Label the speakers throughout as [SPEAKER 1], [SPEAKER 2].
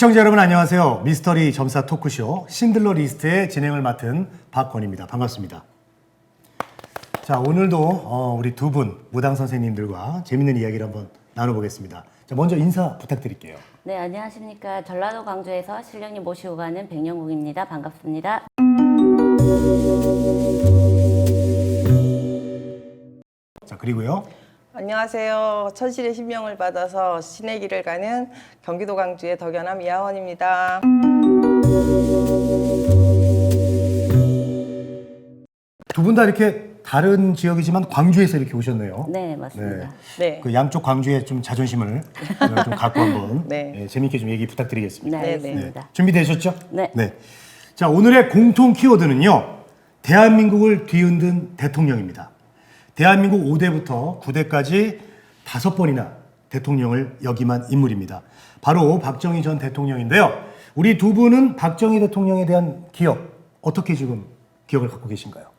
[SPEAKER 1] 시청자 여러분 안녕하세요. 미스터리 점사 토크쇼 신들러 리스트의 진행을 맡은 박건희입니다. 반갑습니다. 자, 오늘도 우리 두 분 무당 선생님들과 재밌는 이야기를 한번 나눠보겠습니다. 자, 먼저 인사 부탁드릴게요.
[SPEAKER 2] 네, 안녕하십니까. 전라도 광주에서 신령님 모시고 가는 백령국입니다. 반갑습니다.
[SPEAKER 1] 자, 그리고요.
[SPEAKER 3] 안녕하세요. 천실의 신명을 받아서 신의 길을 가는 경기도 광주의 덕연함 이하원입니다.
[SPEAKER 1] 두 분 다 이렇게 다른 지역이지만 광주에서 이렇게 오셨네요.
[SPEAKER 2] 네, 맞습니다.
[SPEAKER 3] 네.
[SPEAKER 1] 그 양쪽 광주의 좀 자존심을 좀 갖고 한번
[SPEAKER 3] 네.
[SPEAKER 1] 재밌게 좀 얘기 부탁드리겠습니다.
[SPEAKER 2] 네, 알겠습니다.
[SPEAKER 1] 네. 준비되셨죠?
[SPEAKER 2] 네.
[SPEAKER 1] 자, 오늘의 공통 키워드는요. 대한민국을 뒤흔든 대통령입니다. 대한민국 5대부터 9대까지 5번이나 대통령을 역임한 인물입니다. 바로 박정희 전 대통령인데요. 우리 두 분은 박정희 대통령에 대한 기억, 어떻게 지금 기억을 갖고 계신가요?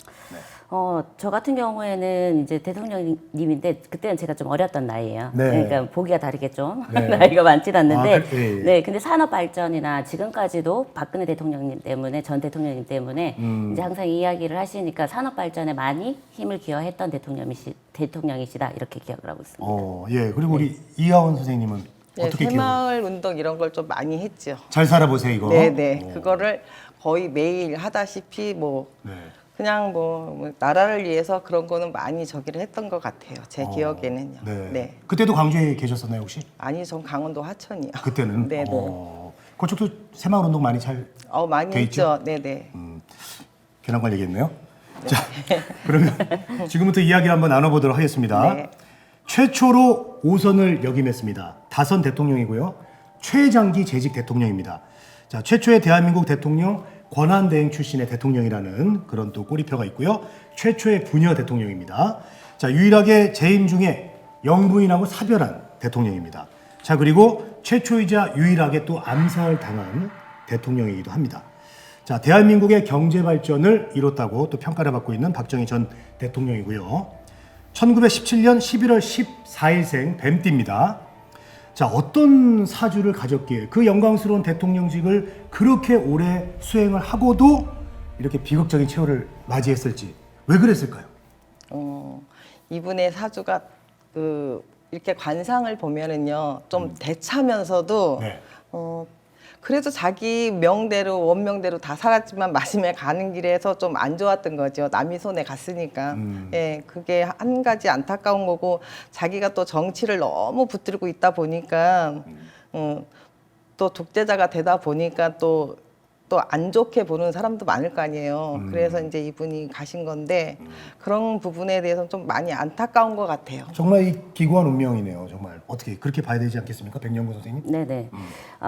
[SPEAKER 2] 저 같은 경우에는 이제 대통령님인데 그때는 제가 좀 어렸던 나이예요.
[SPEAKER 1] 네.
[SPEAKER 2] 그러니까 보기가 다르게 좀
[SPEAKER 1] 네.
[SPEAKER 2] 나이가 많진 않는데,
[SPEAKER 1] 예.
[SPEAKER 2] 네, 근데 산업 발전이나 지금까지도 박근혜 대통령님 때문에 전 대통령님 때문에 이제 항상 이야기를 하시니까 산업 발전에 많이 힘을 기여했던 대통령이시다 이렇게 기억을 하고 있습니다.
[SPEAKER 1] 예. 그리고 우리 이하원 선생님은
[SPEAKER 3] 네,
[SPEAKER 1] 어떻게 기억을?
[SPEAKER 3] 새마을 운동 이런 걸 좀 많이 했죠.
[SPEAKER 1] 잘 살아보세요, 이거.
[SPEAKER 3] 네네. 그거를 거의 매일 하다시피
[SPEAKER 1] 네.
[SPEAKER 3] 그냥 나라를 위해서 그런 거는 많이 저기를 했던 것 같아요. 제 기억에는요.
[SPEAKER 1] 네. 그때도 광주에 계셨었나요, 혹시?
[SPEAKER 3] 아니, 전 강원도 하천이요.
[SPEAKER 1] 그때는?
[SPEAKER 3] 네네.
[SPEAKER 1] 그쪽도 새마을 운동 많이 잘
[SPEAKER 3] 많이
[SPEAKER 1] 돼 있죠?
[SPEAKER 3] 했죠. 네네.
[SPEAKER 1] 괜한 걸 얘기했네요. 자, 그러면 지금부터 이야기를 한번 나눠보도록 하겠습니다.
[SPEAKER 3] 네.
[SPEAKER 1] 최초로 5선을 역임했습니다. 다선 대통령이고요. 최장기 재직 대통령입니다. 자, 최초의 대한민국 대통령 권한대행 출신의 대통령이라는 그런 또 꼬리표가 있고요. 최초의 부녀 대통령입니다. 자, 유일하게 재임 중에 영부인하고 사별한 대통령입니다. 자, 그리고 최초이자 유일하게 또 암살당한 대통령이기도 합니다. 자, 대한민국의 경제 발전을 이뤘다고 또 평가를 받고 있는 박정희 전 대통령이고요. 1917년 11월 14일생 뱀띠입니다. 자, 어떤 사주를 가졌기에 그 영광스러운 대통령직을 그렇게 오래 수행을 하고도 이렇게 비극적인 최후를 맞이했을지 왜 그랬을까요?
[SPEAKER 3] 이분의 사주가 이렇게 관상을 보면은요, 좀 대차면서도
[SPEAKER 1] 네.
[SPEAKER 3] 그래도 자기 명대로 원명대로 다 살았지만 마지막에 가는 길에서 좀 안 좋았던 거죠. 남이 손에 갔으니까. 예, 그게 한 가지 안타까운 거고, 자기가 또 정치를 너무 붙들고 있다 보니까 또 독재자가 되다 보니까 또 안 좋게 보는 사람도 많을 거 아니에요. 그래서 이제 이분이 가신 건데 그런 부분에 대해서는 좀 많이 안타까운 것 같아요.
[SPEAKER 1] 정말 이 기구한 운명이네요. 정말 어떻게 그렇게 봐야 되지 않겠습니까, 백령구 선생님?
[SPEAKER 2] 네네.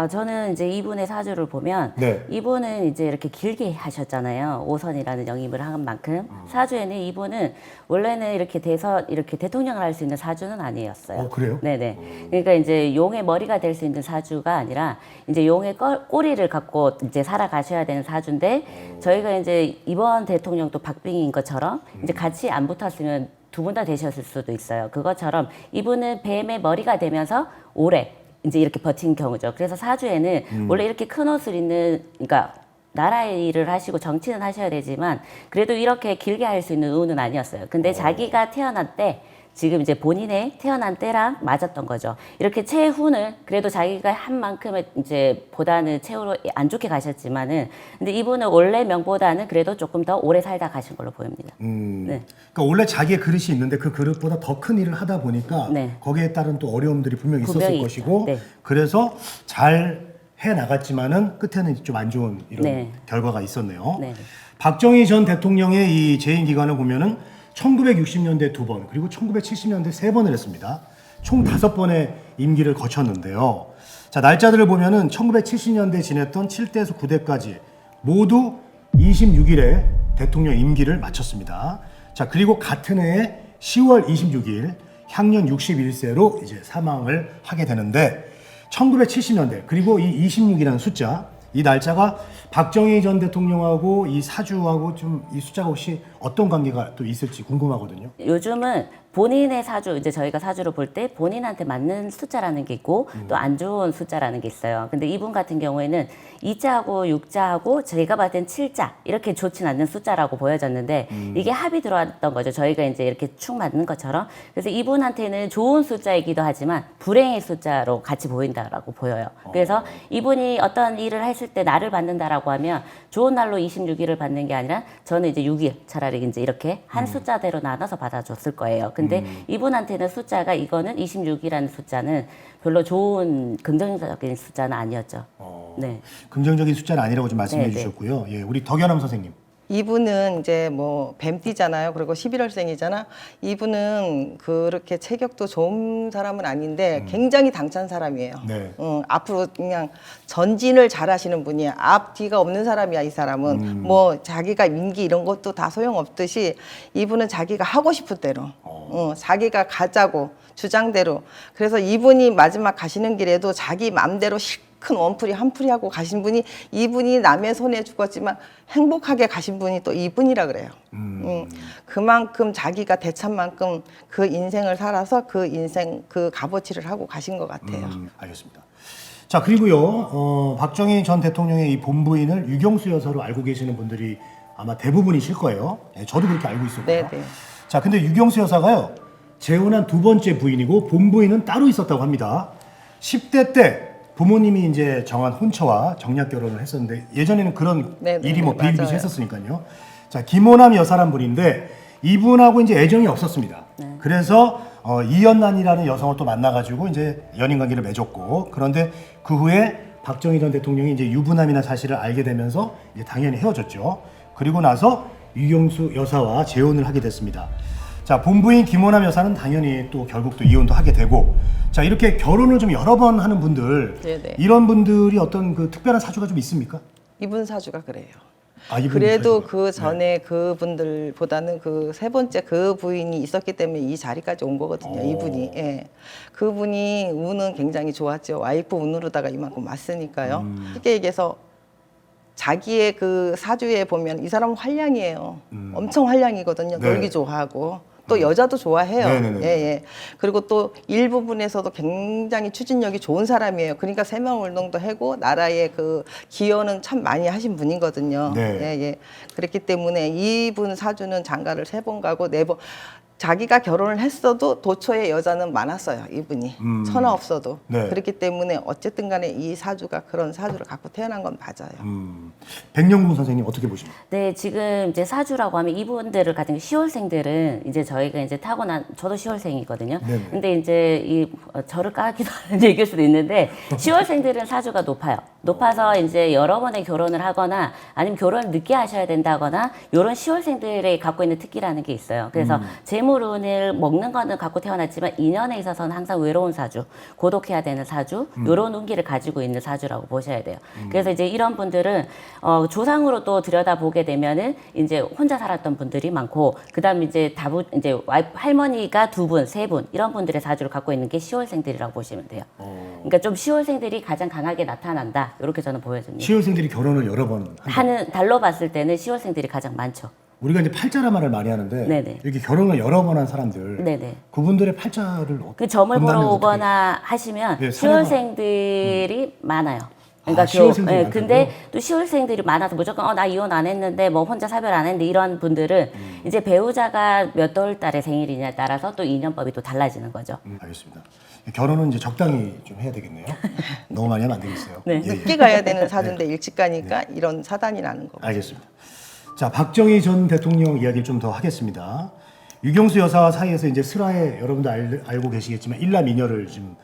[SPEAKER 2] 저는 이제 이분의 사주를 보면
[SPEAKER 1] 네.
[SPEAKER 2] 이분은 이제 이렇게 길게 하셨잖아요. 5선이라는 영입을 한 만큼 사주에는 이분은 원래는 이렇게 이렇게 대통령을 할 수 있는 사주는 아니었어요.
[SPEAKER 1] 그래요?
[SPEAKER 2] 네네. 그러니까 이제 용의 머리가 될 수 있는 사주가 아니라 이제 용의 꼬리를 갖고 이제 살아가셔야 되는 사주인데 저희가 이제 이번 대통령도 박빙인 것처럼 이제 같이 안 붙었으면 두 분 다 되셨을 수도 있어요. 그것처럼 이분은 뱀의 머리가 되면서 오래 이제 이렇게 버틴 경우죠. 그래서 사주에는 원래 이렇게 큰 옷을 입는, 그러니까 나라의 일을 하시고 정치는 하셔야 되지만 그래도 이렇게 길게 할 수 있는 운은 아니었어요. 근데 자기가 태어난 때 지금 이제 본인의 태어난 때랑 맞았던 거죠. 이렇게 최후는 그래도 자기가 한 만큼의 이제 보다는 최후로 안 좋게 가셨지만은 근데 이분은 원래 명보다는 그래도 조금 더 오래 살다 가신 걸로 보입니다. 네.
[SPEAKER 1] 그러니까 원래 자기의 그릇이 있는데 그 그릇보다 더 큰 일을 하다 보니까
[SPEAKER 2] 네.
[SPEAKER 1] 거기에 따른 또 어려움들이 분명히 있었을
[SPEAKER 2] 분명히
[SPEAKER 1] 것이고
[SPEAKER 2] 있죠. 네.
[SPEAKER 1] 그래서 잘 해 나갔지만은 끝에는 좀 안 좋은 이런
[SPEAKER 2] 네.
[SPEAKER 1] 결과가 있었네요.
[SPEAKER 2] 네.
[SPEAKER 1] 박정희 전 대통령의 이 재임 기간을 보면은 1960년대 2번 그리고 1970년대 3번을 했습니다. 총 5번의 임기를 거쳤는데요. 자, 날짜들을 보면은 1970년대 지냈던 7대에서 9대까지 모두 26일에 대통령 임기를 마쳤습니다. 자, 그리고 같은 해에 10월 26일 향년 61세로 이제 사망을 하게 되는데 1970년대 그리고 이 26이라는 숫자 이 날짜가 박정희 전 대통령하고 이 사주하고 좀 이 숫자가 혹시 어떤 관계가 또 있을지 궁금하거든요.
[SPEAKER 2] 요즘은 본인의 사주, 이제 저희가 사주를 볼 때 본인한테 맞는 숫자라는 게 있고 또 안 좋은 숫자라는 게 있어요. 근데 이분 같은 경우에는 2자하고 6자하고 제가 봤을 땐 7자 이렇게 좋진 않는 숫자라고 보여졌는데 이게 합이 들어왔던 거죠. 저희가 이제 이렇게 축 맞는 것처럼. 그래서 이분한테는 좋은 숫자이기도 하지만 불행의 숫자로 같이 보인다라고 보여요. 그래서 이분이 어떤 일을 했을 때 날을 받는다라고 하면 좋은 날로 26일을 받는 게 아니라 저는 이제 6일 차라리 이제 이렇게 한 숫자대로 나눠서 받아줬을 거예요. 근데 이분한테는 숫자가 이거는 26이라는 숫자는 별로 좋은 긍정적인 숫자는 아니었죠. 네.
[SPEAKER 1] 긍정적인 숫자는 아니라고 좀 말씀해
[SPEAKER 2] 네, 네.
[SPEAKER 1] 주셨고요. 예, 우리 덕연암 선생님.
[SPEAKER 3] 이분은 이제 뭐 뱀띠잖아요. 그리고 11월생이잖아. 이분은 그렇게 체격도 좋은 사람은 아닌데 굉장히 당찬 사람이에요.
[SPEAKER 1] 네.
[SPEAKER 3] 앞으로 그냥 전진을 잘하시는 분이야. 앞뒤가 없는 사람이야. 이 사람은 뭐 자기가 임기 이런 것도 다 소용없듯이 이분은 자기가 하고 싶은 대로, 자기가 가자고 주장대로. 그래서 이분이 마지막 가시는 길에도 자기 마음대로 큰 원풀이 한풀이 하고 가신 분이 이분이 남의 손에 죽었지만 행복하게 가신 분이 또 이분이라 그래요. 그만큼 자기가 대찬 만큼 그 인생을 살아서 그 인생 그 값어치를 하고 가신 것 같아요.
[SPEAKER 1] 알겠습니다. 자, 그리고요, 박정희 전 대통령의 이 본부인을 유경수 여사로 알고 계시는 분들이 아마 대부분이실 거예요. 예, 저도 그렇게 알고 있었고요.
[SPEAKER 3] 네, 네.
[SPEAKER 1] 자, 근데 유경수 여사가요, 재혼한 두 번째 부인이고 본부인은 따로 있었다고 합니다. 10대 때 부모님이 이제 정한 혼처와 정략 결혼을 했었는데 예전에는 그런
[SPEAKER 3] 네, 네,
[SPEAKER 1] 일이 뭐
[SPEAKER 3] 맞아요.
[SPEAKER 1] 비일비재했었으니까요. 자, 김호남 여사란 분인데 이분하고 이제 애정이 없었습니다. 그래서 이연란이라는 여성을 또 만나가지고 이제 연인 관계를 맺었고, 그런데 그 후에 박정희 전 대통령이 이제 유부남이나 사실을 알게 되면서 이제 당연히 헤어졌죠. 그리고 나서 유경수 여사와 재혼을 하게 됐습니다. 자, 본부인 김호남 여사는 당연히 또 결국 또 이혼도 하게 되고, 자, 이렇게 결혼을 좀 여러 번 하는 분들,
[SPEAKER 3] 네네.
[SPEAKER 1] 이런 분들이 어떤 그 특별한 사주가 좀 있습니까?
[SPEAKER 3] 이분 사주가 그래요.
[SPEAKER 1] 아, 이분
[SPEAKER 3] 그래도
[SPEAKER 1] 사주가.
[SPEAKER 3] 그 전에 그분들보다는 그 세 번째 그 부인이 있었기 때문에 이 자리까지 온 거거든요. 이분이. 예. 그분이 운은 굉장히 좋았죠. 와이프 운으로다가 이만큼 왔으니까요. 쉽게 얘기해서 자기의 그 사주에 보면 이 사람은 활량이에요. 엄청 활량이거든요.
[SPEAKER 1] 네.
[SPEAKER 3] 놀기 좋아하고. 또 여자도 좋아해요.
[SPEAKER 1] 네네네.
[SPEAKER 3] 예, 예. 그리고 또 일부분에서도 굉장히 추진력이 좋은 사람이에요. 그러니까 세명운동도 하고 나라의 그 기여는 참 많이 하신 분이거든요.
[SPEAKER 1] 네.
[SPEAKER 3] 예, 예. 그렇기 때문에 이분 사주는 장가를 3번 가고 4번. 자기가 결혼을 했어도 도처에 여자는 많았어요. 이분이. 천하 없어도.
[SPEAKER 1] 네.
[SPEAKER 3] 그렇기 때문에 어쨌든 간에 이 사주가 그런 사주를 갖고 태어난 건 맞아요.
[SPEAKER 1] 백령궁 선생님 어떻게 보십니까?
[SPEAKER 2] 네, 지금 이제 사주라고 하면 이분들을 가진 10월생들은 이제 저희가 이제 타고난, 저도 10월생이거든요.
[SPEAKER 1] 네네.
[SPEAKER 2] 근데 이제 저를 까기도 하는 얘기일 수도 있는데 10월생들은 사주가 높아요. 높아서 이제 여러 번의 결혼을 하거나 아니면 결혼을 늦게 하셔야 된다거나 이런 10월생들이 갖고 있는 특기라는 게 있어요. 그래서 재물운을 먹는 거는 갖고 태어났지만 인연에 있어서는 항상 외로운 사주, 고독해야 되는 사주, 이런 운기를 가지고 있는 사주라고 보셔야 돼요. 그래서 이제 이런 분들은 조상으로 또 들여다보게 되면은 이제 혼자 살았던 분들이 많고, 그다음 이제 이제 할머니가 2분, 3분 이런 분들의 사주를 갖고 있는 게 10월생들이라고 보시면 돼요. 그러니까 좀 10월생들이 가장 강하게 나타난다. 이렇게 저는 보여집니다.
[SPEAKER 1] 시월생들이 결혼을 여러 번
[SPEAKER 2] 하는 달로 봤을 때는 10월생들이 가장 많죠.
[SPEAKER 1] 우리가 이제 팔자란 말을 많이 하는데
[SPEAKER 2] 네네.
[SPEAKER 1] 이렇게 결혼을 여러 번 한 사람들,
[SPEAKER 2] 네네.
[SPEAKER 1] 그분들의 팔자를
[SPEAKER 2] 그 점을 보러
[SPEAKER 1] 본다면
[SPEAKER 2] 오거나 하시면
[SPEAKER 1] 예,
[SPEAKER 2] 10월생들이 많아요. 그러니까
[SPEAKER 1] 아, 10월생들이 많다고요?
[SPEAKER 2] 근데 또 10월생들이 많아서 무조건 나 이혼 안 했는데 뭐 혼자 사별 안 했는데 이런 분들은 이제 배우자가 몇 월 달에 생일이냐에 따라서 또 인연법이 또 달라지는 거죠.
[SPEAKER 1] 알겠습니다. 결혼은 이제 적당히 좀 해야 되겠네요. 너무 많이 하면 안 되겠어요.
[SPEAKER 2] 네.
[SPEAKER 1] 예, 예.
[SPEAKER 3] 늦게 가야 되는 사주인데 일찍 가니까 이런 사단이 나는 거고.
[SPEAKER 1] 알겠습니다. 자, 박정희 전 대통령 이야기를 좀 더 하겠습니다. 유경수 여사와 사이에서 이제 슬하에 여러분도 알고 계시겠지만 일남이녀를 지금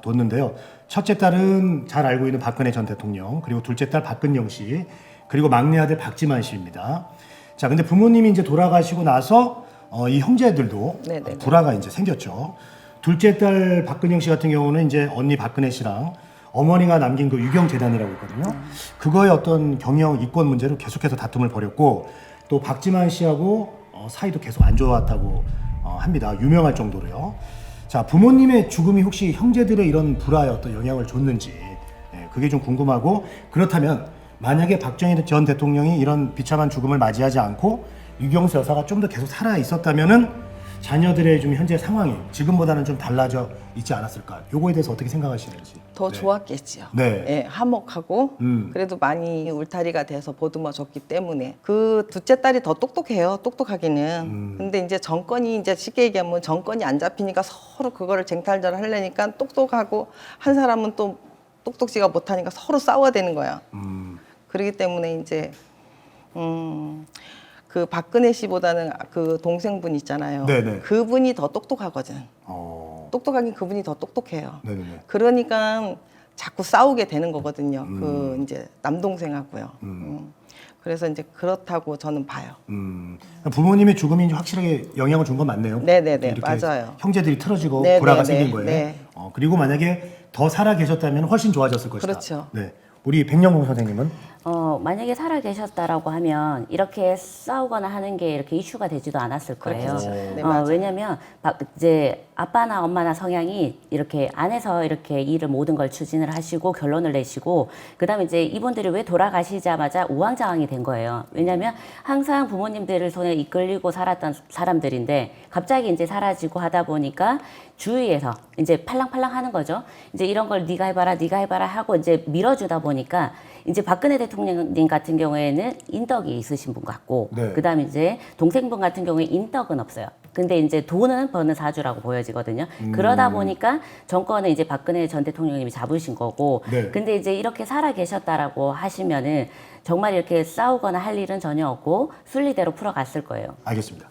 [SPEAKER 1] 뒀는데요. 첫째 딸은 잘 알고 있는 박근혜 전 대통령, 그리고 둘째 딸 박근영 씨, 그리고 막내 아들 박지만 씨입니다. 자, 근데 부모님이 이제 돌아가시고 나서 이 형제들도
[SPEAKER 3] 네네네.
[SPEAKER 1] 불화가 이제 생겼죠. 둘째 딸 박근영 씨 같은 경우는 이제 언니 박근혜 씨랑 어머니가 남긴 그 유경재단이라고 있거든요. 그거의 어떤 경영 이권 문제로 계속해서 다툼을 벌였고, 또 박지만 씨하고 사이도 계속 안 좋았다고 합니다. 유명할 정도로요. 자, 부모님의 죽음이 혹시 형제들의 이런 불화에 어떤 영향을 줬는지, 그게 좀 궁금하고, 그렇다면 만약에 박정희 전 대통령이 이런 비참한 죽음을 맞이하지 않고 유경수 여사가 좀 더 계속 살아 있었다면은 자녀들의 좀 현재 상황이 지금보다는 좀 달라져 있지 않았을까? 요거에 대해서 어떻게 생각하시는지.
[SPEAKER 3] 더
[SPEAKER 1] 네.
[SPEAKER 3] 좋았겠지요.
[SPEAKER 1] 네.
[SPEAKER 3] 예, 화목하고 그래도 많이 울타리가 돼서 보듬어 줬기 때문에 그 둘째 딸이 더 똑똑해요. 똑똑하기는. 근데 이제 정권이 이제 쉽게 얘기하면 정권이 안 잡히니까 서로 그거를 쟁탈전 하려니까 똑똑하고 한 사람은 또 똑똑지가 못하니까 서로 싸워야 되는 거야. 그렇기 때문에 이제 그 박근혜 씨보다는 그 동생분 있잖아요.
[SPEAKER 1] 네네.
[SPEAKER 3] 그분이 더 똑똑하거든. 똑똑하긴 그분이 더 똑똑해요.
[SPEAKER 1] 네네네.
[SPEAKER 3] 그러니까 자꾸 싸우게 되는 거거든요. 그 이제 남동생하고요. 그래서 이제 그렇다고 저는 봐요.
[SPEAKER 1] 부모님의 죽음이 이제 확실하게 영향을 준 건 맞네요.
[SPEAKER 3] 네네네,
[SPEAKER 1] 이렇게
[SPEAKER 3] 맞아요.
[SPEAKER 1] 형제들이 틀어지고
[SPEAKER 3] 네네네,
[SPEAKER 1] 불화가 생긴 거예요.
[SPEAKER 3] 네.
[SPEAKER 1] 그리고 만약에 더 살아 계셨다면 훨씬 좋아졌을 것이다.
[SPEAKER 3] 그렇죠.
[SPEAKER 1] 네. 우리 백령공 선생님은
[SPEAKER 2] 만약에 살아 계셨다라고 하면 이렇게 싸우거나 하는 게 이렇게 이슈가 되지도 않았을 거예요.
[SPEAKER 3] 그렇겠죠. 네, 맞아요.
[SPEAKER 2] 왜냐면 이제 아빠나 엄마나 성향이 이렇게 안에서 이렇게 일을 모든 걸 추진을 하시고 결론을 내시고 그다음에 이제 이분들이 왜 돌아가시자마자 우왕좌왕이 된 거예요. 왜냐면 항상 부모님들을 손에 이끌리고 살았던 사람들인데 갑자기 이제 사라지고 하다 보니까 주위에서 이제 팔랑팔랑 하는 거죠. 이제 이런 걸 네가 해봐라, 네가 해봐라 하고 이제 밀어주다 보니까 이제 박근혜 대통령님 같은 경우에는 인덕이 있으신 분 같고,
[SPEAKER 1] 네.
[SPEAKER 2] 그다음에 이제 동생분 같은 경우에 인덕은 없어요. 근데 이제 돈은 버는 사주라고 보여지거든요. 그러다 보니까 정권은 이제 박근혜 전 대통령님이 잡으신 거고,
[SPEAKER 1] 네.
[SPEAKER 2] 근데 이제 이렇게 살아 계셨다라고 하시면은 정말 이렇게 싸우거나 할 일은 전혀 없고 순리대로 풀어갔을 거예요.
[SPEAKER 1] 알겠습니다.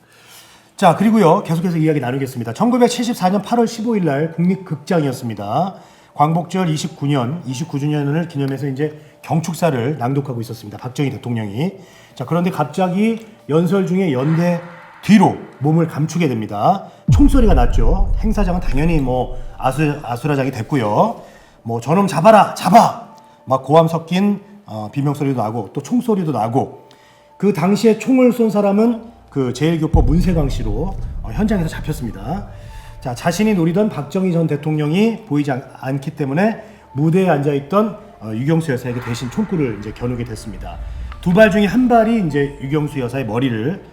[SPEAKER 1] 자, 그리고요. 계속해서 이야기 나누겠습니다. 1974년 8월 15일 날 국립극장이었습니다. 광복절 29주년을 기념해서 이제 경축사를 낭독하고 있었습니다. 박정희 대통령이. 자, 그런데 갑자기 연설 중에 연대 뒤로 몸을 감추게 됩니다. 총소리가 났죠. 행사장은 당연히 뭐 아수라장이 됐고요. 뭐 저놈 잡아라, 잡아! 막 고함 섞인 비명소리도 나고 또 총소리도 나고 그 당시에 총을 쏜 사람은 그 제1교포 문세광 씨로 현장에서 잡혔습니다. 자, 자신이 노리던 박정희 전 대통령이 보이지 않기 때문에 무대에 앉아있던 유경수 여사에게 대신 총구를 이제 겨누게 됐습니다. 두 발 중에 한 발이 이제 유경수 여사의 머리를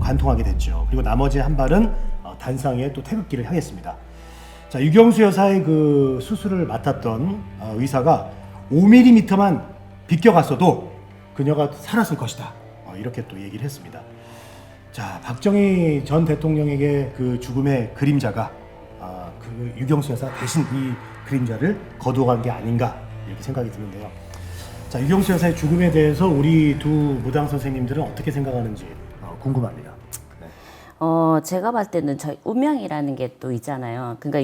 [SPEAKER 1] 관통하게 됐죠. 그리고 나머지 한 발은 단상에 또 태극기를 향했습니다. 자, 유경수 여사의 그 수술을 맡았던 의사가 5mm만 비껴갔어도 그녀가 살았을 것이다. 이렇게 또 얘기를 했습니다. 자, 박정희 전 대통령에게 그 죽음의 그림자가 그 유경수 여사 대신 이 그림자를 거두어간 게 아닌가 이렇게 생각이 드는데요. 자, 유경수 여사의 죽음에 대해서 우리 두 무당 선생님들은 어떻게 생각하는지 궁금합니다. 네.
[SPEAKER 2] 제가 봤을 때는 저희 운명이라는 게 또 있잖아요. 그러니까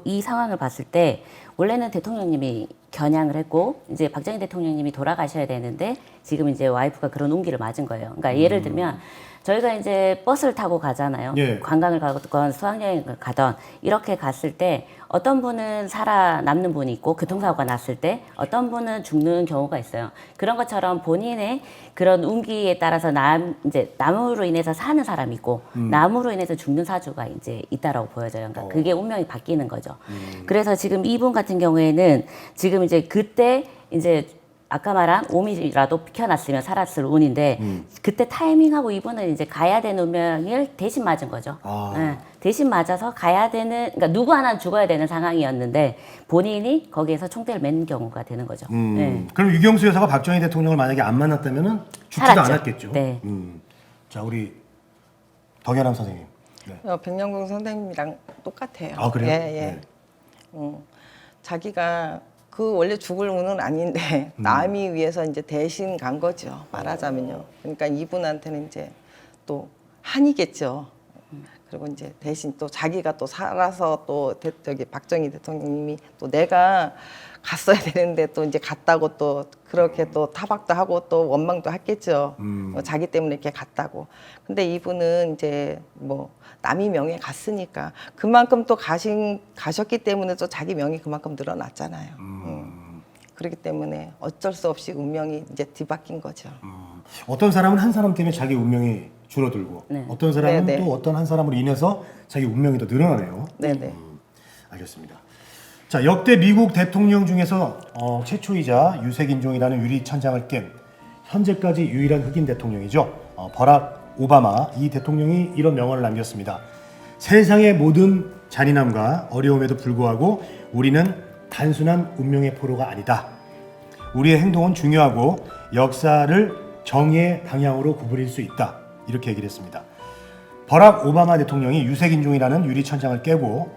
[SPEAKER 2] 이 상황을 봤을 때 원래는 대통령님이 겨냥을 했고 이제 박정희 대통령님이 돌아가셔야 되는데 지금 이제 와이프가 그런 운기를 맞은 거예요. 그러니까 예를 들면 저희가 이제 버스를 타고 가잖아요.
[SPEAKER 1] 예.
[SPEAKER 2] 관광을 가건 수학여행을 가던 이렇게 갔을 때 어떤 분은 살아남는 분이 있고 교통사고가 났을 때 어떤 분은 죽는 경우가 있어요. 그런 것처럼 본인의 그런 운기에 따라서 이제 나무로 인해서 사는 사람이 있고 나무로 인해서 죽는 사주가 이제 있다라고 보여져요. 그러니까 그게 운명이 바뀌는 거죠. 그래서 지금 이분 같은 경우에는 지금 이제 그때 이제 아까 말한 5mm라도 비켜놨으면 살았을 운인데 그때 타이밍하고 이분은 이제 가야 되는 운명을 대신 맞은 거죠. 네, 대신 맞아서 가야 되는, 그러니까 누구 하나는 죽어야 되는 상황이었는데 본인이 거기에서 총대를 맨 경우가 되는 거죠. 네.
[SPEAKER 1] 그럼 유경수 여사가 박정희 대통령을 만약에 안 만났다면은 죽지도
[SPEAKER 2] 살았죠.
[SPEAKER 1] 않았겠죠.
[SPEAKER 2] 네.
[SPEAKER 1] 자, 우리 덕연함 선생님. 네.
[SPEAKER 3] 백령공 선생님이랑 똑같아요.
[SPEAKER 1] 아, 그래요?
[SPEAKER 3] 예. 자기가 그 원래 죽을 운은 아닌데 남이 위해서 이제 대신 간 거죠. 말하자면요. 그러니까 이분한테는 이제 또 한이겠죠. 그리고 이제 대신 또 자기가 또 살아서 또 저기 박정희 대통령님이 또 내가 갔어야 되는데 또 이제 갔다고 또 그렇게 또 타박도 하고 또 원망도 했겠죠. 자기 때문에 이렇게 갔다고. 근데 이분은 이제 뭐 남이 명예 갔으니까 그만큼 또 가셨기 때문에 또 자기 명이 그만큼 늘어났잖아요. 그렇기 때문에 어쩔 수 없이 운명이 이제 뒤바뀐 거죠.
[SPEAKER 1] 어떤 사람은 한 사람 때문에 자기 운명이 줄어들고
[SPEAKER 2] 네.
[SPEAKER 1] 어떤 사람은
[SPEAKER 3] 네네.
[SPEAKER 1] 또 어떤 한 사람으로 인해서 자기 운명이 더 늘어나네요.
[SPEAKER 3] 네네.
[SPEAKER 1] 알겠습니다. 자, 역대 미국 대통령 중에서 최초이자 유색인종이라는 유리천장을 깬 현재까지 유일한 흑인 대통령이죠. 버락 오바마 이 대통령이 이런 명언을 남겼습니다. 세상의 모든 잔인함과 어려움에도 불구하고 우리는 단순한 운명의 포로가 아니다. 우리의 행동은 중요하고 역사를 정의의 방향으로 구부릴 수 있다. 이렇게 얘기를 했습니다. 버락 오바마 대통령이 유색인종이라는 유리천장을 깨고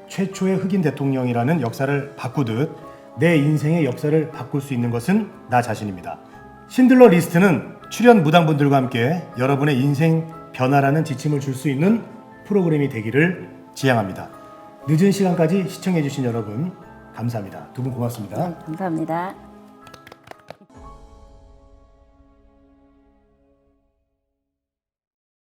[SPEAKER 1] 최초의 흑인 대통령이라는 역사를 바꾸듯 내 인생의 역사를 바꿀 수 있는 것은 나 자신입니다. 신들러 리스트는 출연 무당분들과 함께 여러분의 인생 변화라는 지침을 줄 수 있는 프로그램이 되기를 지향합니다. 늦은 시간까지 시청해주신 여러분 감사합니다. 두 분 고맙습니다.
[SPEAKER 2] 네, 감사합니다.